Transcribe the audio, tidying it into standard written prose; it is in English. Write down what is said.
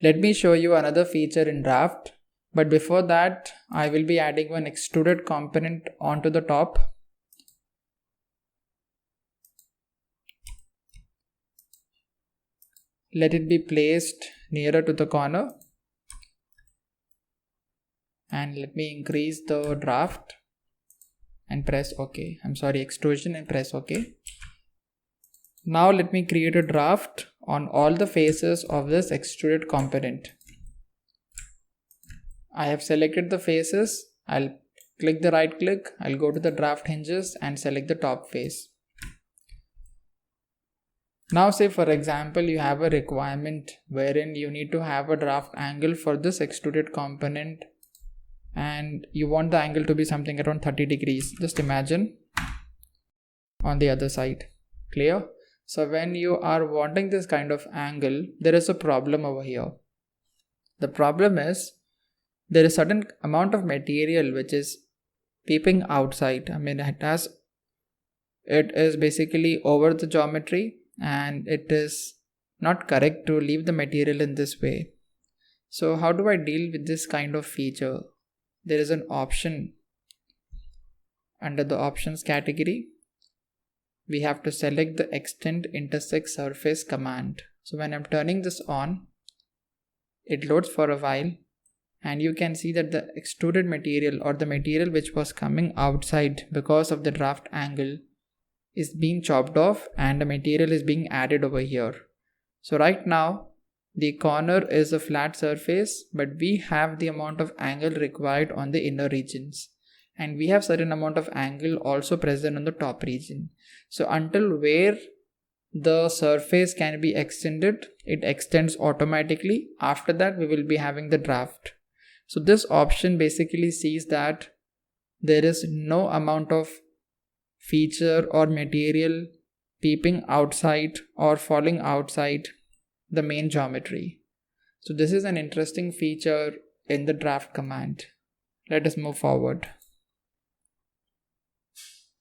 Let me show you another feature in draft, but before that I will be adding one extruded component onto the top. Let it be placed nearer to the corner, and let me increase the draft and press OK. Extrusion, and press OK. Now let me create a draft on all the faces of this extruded component. I have selected the faces. I'll click the right click. I'll go to the draft hinges and select the top face. Now say for example you have a requirement wherein you need to have a draft angle for this extruded component and you want the angle to be something around 30 degrees. Just imagine on the other side. Clear? So when you are wanting this kind of angle, there is a problem over here. The problem is there is a certain amount of material which is peeping outside. It is basically over the geometry, and it is not correct to leave the material in this way. So how do I deal with this kind of feature? There is an option under the options category. We have to select the extend intersect surface command. So when I'm turning this on, it loads for a while, and you can see that the extruded material or the material which was coming outside because of the draft angle is being chopped off and the material is being added over here. So right now the corner is a flat surface, but we have the amount of angle required on the inner regions, and we have certain amount of angle also present on the top region. So until where the surface can be extended, it extends automatically. After that we will be having the draft. So this option basically sees that there is no amount of feature or material peeping outside or falling outside the main geometry. So this is an interesting feature in the draft command. Let us move forward.